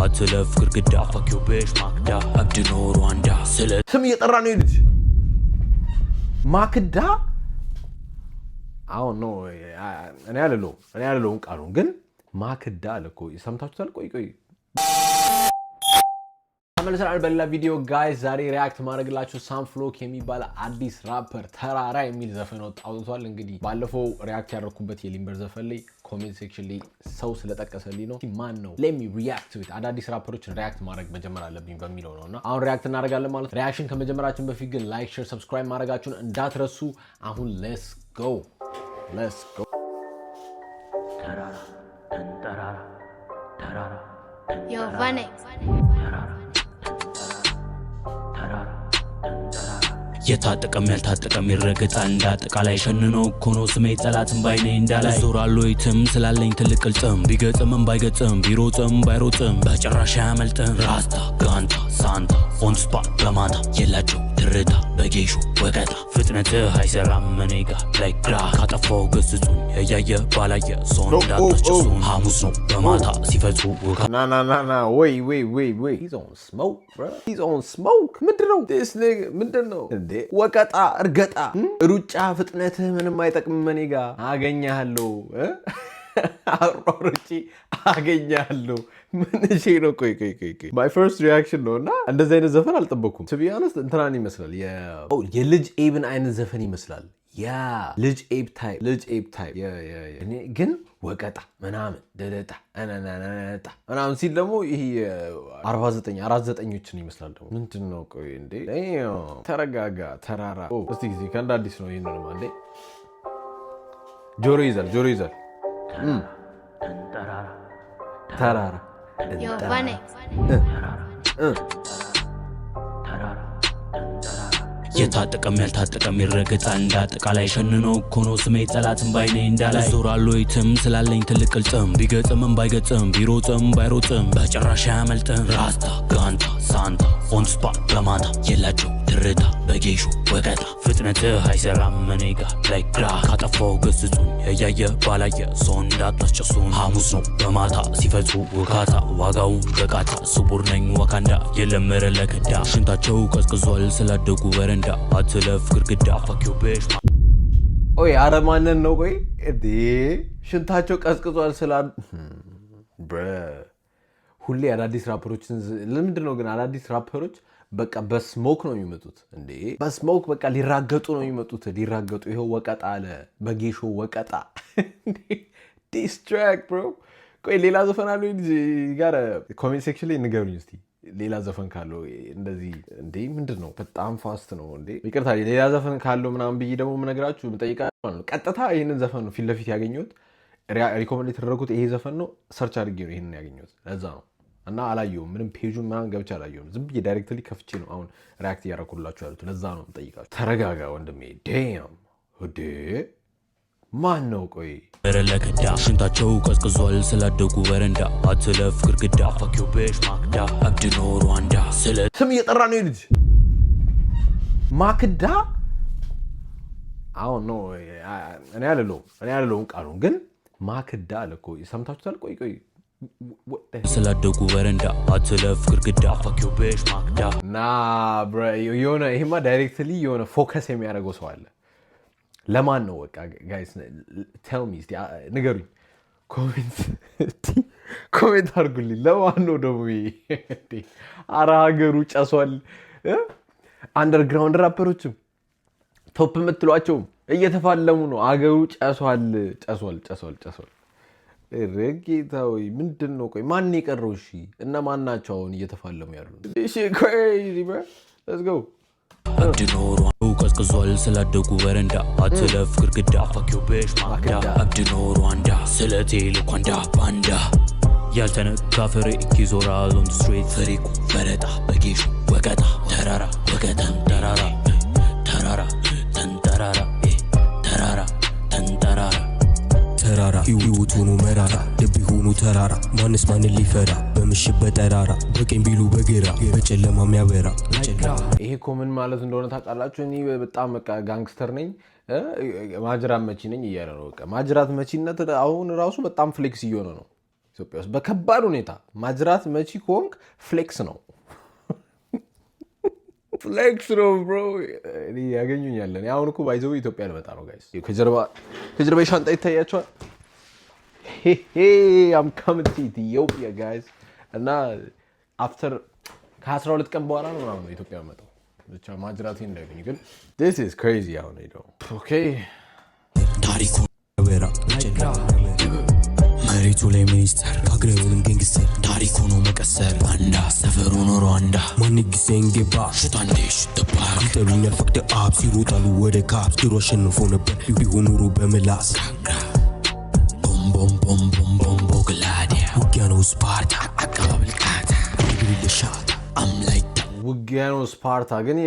አትለፍ ግርግዳ ፈኪው ቤሽ ማክዳ አብድ ነው ሩዋንዳ ስለ ስም እየጠራ ነው ይልጅ ማክዳ አሁን ነው እኔ ያለለው ቃሉን ግን ማክዳ አለኮ ሰምታችሁታል ቆይ ተመልሰናል በሌላ ቪዲዮ ጋይስ ዛሬ ሪአክት ማድረግላችሁ ሳምፍሎክ የሚባል አዲስ ራፐር ተራራ የሚል ዘፈን አውጥቷል እንግዲህ ባለፈው ሪአክት ያደረኩበት የሊምበር ዘፈን ላይ ኮሜንት ሴክሽን ላይ ሰው ስለጠቀሰልኝ ነው ማን ነው let me react to it አዳዲስ ራፐሮችን ሪአክት ማድረግ መጀመር አለብኝ በሚለው ነውና አሁን ሪአክት እናደርጋለን ማለት ሪአክሽን ከመጀመራችን በፊት ግን ላይክ ሼር ሰብስክራይብ ማድረጋችሁን እንዳትረሱ አሁን let's go ተራራ Yo, Vanex. የታጠቀም ያልታጠቀም ይረገጣል እንዳጠቃላይ ሸንነው ኮኖ ስሜ ጠላትን ባይኔ እንዳላይ ዞራሉ ይትም ስላለኝ ትልቅ ቅልጥም ቢገጥምም ባይገጥም ቢሮጥም ባይሮጥም በጭራሽ ያመልጥም ራስታ ጋንታ ሳንታ ኦን ስፓት በማታ የላቸው ትርታ በጌሾ ወቀታ ፍጥነትህ አይሰራም እኔጋ ላይ ግራ ካጠፋው ገስጹኝ እያየ ባላየ ሰው እንዳታስጨሱን ሐሙስ ነው በማታ ሲፈጹ ና ወይ he's on smoke bro he's on smoke ምንድነው this nigga ምንድነው እንዴ ወቀጣ እርገጣ ሩጫ ፍጥነትህ ምንም አይጠቅምም እኔጋ አገኛለሁ አሮሮጪ አገኛለሁ ምን እሺ ነው ቆይ my first reaction ነውና እንደዚህ አይነት ዘፈን አልጠበኩም to be honest እንትናን ይመስላል የልጅ ኤብን አይነት ዘፈን ይመስላል ያ ልጅ ኤብ ታይፕ እኔ ግን ወቀጣ ምናምን ደደጣ አናናናጣ ምናምን ሲል ደግሞ ይሄ 49ዎችን ይመስላል ደግሞ ምንድነው ቆይ እንዴ ተረጋጋ ተራራ እስቲ ጊዜ ከአንድ አዲስ ነው ይሄን ነው አንዴ ጆሮ ይዛል ተራራ Yo, Vanex. የታጠቀም ያልታጠቀም ይረገጣል እንዳጠቃላይ ሸንነው ኮኖ ስሜ ጠላትን ባይኔ እንዳላይ ዞራሉ ይትም ስላለኝ ትልቅ ቅልጥም ቢገጥምም ባይገጥም ቢሮጥም ባይሮጥም በጭራሽ ያመልጥም ራስታ ጋንታ ሳንታ ኦን ስፓት በማታ የላቸው ትርታ በጌሾ ወቀታ ፍጥነትህ አይሰራም እኔጋ ላይ ግራ ካጠፋው ገስጹኝ እያየ ባላየ ሰው እንዳታስጨሱን ሐሙስ ነው በማታ ሲፈጹ ውካታ ዋጋውን በቃታ ስቡር ነኝ ወካንዳ የለመረ ለከዳ ሽንታቸው ቀዝቅዟል ስላደጉ በረንዳ አትለፍ ግርግዳ ፈኪው ቤሽ ኦይ አረማነን ነው ቆይ እንዴ ሽንታቸው ቀዝቅዟል ሁሌ አዳዲስ ራፐሮችን ለምንድነው ግን አዳዲስ ራፐሮች በቃ በስሞክ ነው የሚመጡት እንዴ በስሞክ በቃ ሊራገጡ ነው የሚመጡት ሊራገጡ ይሄው ወቀጣ አለ በጌሾ ወቀጣ ዲስትራክ ብሮ ቆይ ሌላ ዘፈን አለው ጋር ኮሜንት ሴክሽን ላይ ንገሩኝ እስቲ ሌላ ዘፈን ካለው እንደዚህ እንዴ ምንድነው በጣም ፋስት ነው እንዴ ይቅርታ ሌላ ዘፈን ካለው ምናምን ብዬ ደግሞ ምነግራችሁ ምጠይቃችሁ ነው ቀጥታ ይሄንን ዘፈን ነው ፊት ለፊት ያገኘሁት ሪኮመንድ የተደረጉት ይሄ ዘፈን ነው ሰርች አድርጌ ነው ይሄንን ያገኘሁት ለዛ ነው እና አላየሁም ምንም ፔጁን ምናምን ገብቼ አላየሁም ዝም ብዬ ዳይሬክትሊ ከፍቼ ነው አሁን ሪአክት እያደረኩላችሁ ያሉት ለዛ ነው የምጠይቃችሁ ተረጋጋ ወንድሜ ዴም ወዴ ማን ነው ቆይ በረለከዳ ሽንታቸው ቀዝቅዟል ስላደጉ በረንዳ አትለፍ ግርግዳ ፈኪው ቤሽ ማክዳ አብድ ነው ሩዋንዳ ስለ ስም እየጠራ ነው ይልጅ ማክዳ አሁን ነው እኔ ያለለው ቃሉን ግን ማክዳ አለኮ ሰምታችሁታል ቆይ ስላደጉ በረንዳ አትለፍ ግርግዳ ፈኪው ቤሽ ማክዳ ና ብሮ የሆነ ይሄማ ዳይሬክትሊ የሆነ ፎከስ የሚያደርገው ሰው አለ ለማን ነው በቃ ጋይስ ቴል ሚ ንገሩኝ ኮሜንት አድርጉልኝ ለማን ነው ደግሞ አረ ሀገሩ ጨሷል አንደርግራውንድ ራፐሮችም ቶፕ የምትሏቸውም እየተፋለሙ ነው አገሩ ጨሷል ረጌታው ምንድነው ቆይ ማን ይቀረው እሺ እና ማን ናቸው አሁን እየተፋለሙ ያሉት እሺ crazy bro let's go አብድ ነው ሩዋንዳ ቀዝቅዟል ስላደጉ በረንዳ አትለፍ ግርግዳ ፈኪው ቤሽ ማክዳ አብድ ነው ሩዋንዳ ስለቴ ልኳንዳ ባንዳ ያልተነካ ፍሬ ይዞራል ኦን ስትሪት ፍሬኩ ፈረጣ በጌሾ ወቀጣ ተራራ ወቀጣን ተራራ ህይወቱ ነው መራራ ልብ ሆኖ ተራራ ማንስ ማንን ሊፈራ በምሽት በጠራራ በቀኝ ቢሉ በግራ በጨለማ የሚያበራ ይሄ ኮመን ማለት እንደሆነ ታውቃላችሁ እኔ በጣም በቃ ጋንግስተር ነኝ ማጅራት መቺ ነኝ እያለ ነው በቃ ማጅራት መቺነት አሁን ራሱ በጣም ፍሌክስ እየሆነ ነው ኢትዮጵያ ውስጥ በከባድ ሁኔታ ማጅራት መቺ ከሆንክ ፍሌክስ ነው ፍሌክስ ነው ብሮ ያገኙኛል። አሁን እኮ ባይዘው ኢትዮጵያ ልመጣ ነው ጋይስ። ከጀርባ ሻንጣ ይታያቸዋል። I'm coming to Ethiopia guys እና አፍተር ከ12 ቀን በኋላ ነው ምናምን ኢትዮጵያ መጣው ብቻ ማጅራቴ እንዳይገኝ ግን this is crazy አሁን ነው ኦኬ ታሪኩ ወራ መሬቱ ላይ ሚኒስተር ካግሬውን ገንግስተር ታሪኩ ነው መቀሰር አንዳ ሰፈሩ ነው ሩዋንዳ ማንጊዜን ገባ ሽታንዴ ሽተባ ይጠሩኛል ፈቅደ አብ ሲሮጣሉ ወደ ካፕ ድሮ አሸንፎ ነበር ቢሆን ኑሮ በመላስ ቦም ቦም ቦም ቦም ቦግላዲያ ውጊያ ነው ስፓርታ አቀባበል ቃታ ይብልሻት አምላይታ ውጊያ ነው ስፓርታ ግን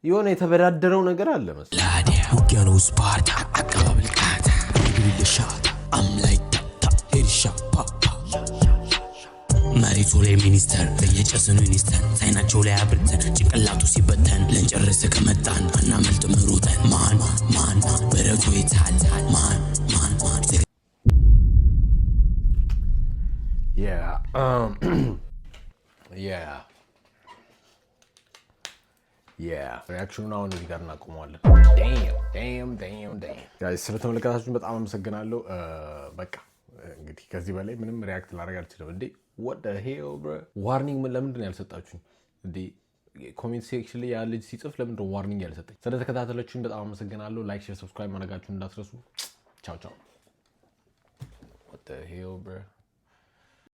የሆነ የተበዳደረው ነገር አለ መሰለኝ ውጊያ ነው ስፓርታ አቀባበል ቃታ ይብልሻት አምላይታ ሄርሻ ፓፓ መሬቱ ላይ ሚኒስተር በየጨስኑ ሚኒስተር ሳይናቸው ላይ አብርተን ጭንቅላቱ ሲበተን ለንጨርስ ከመጣን አናመልጥ ምሩተን ማን በረቱ ይታል ማን ሪያክሽኑን አሁን እዚህ ጋር እናቆመዋለን። ስለተመለከታችሁን በጣም አመሰግናለሁ። በቃ እንግዲህ ከዚህ በላይ ምንም ሪያክት ላደርግ አልችልም። እንዴ what the hell bro ዋርኒንግ ለምንድን ነው ያልሰጣችሁኝ? እንዴ ኮሜንት ሴክሽን ላይ ያ ልጅ ሲጽፍ ለምንድን ነው ዋርኒንግ ያልሰጠኝ? ስለተከታተላችሁኝ በጣም አመሰግናለሁ። ላይክ፣ ሼር፣ ሰብስክራይብ ማድረጋችሁን እንዳትረሱ። ቻው ቻው። what the hell bro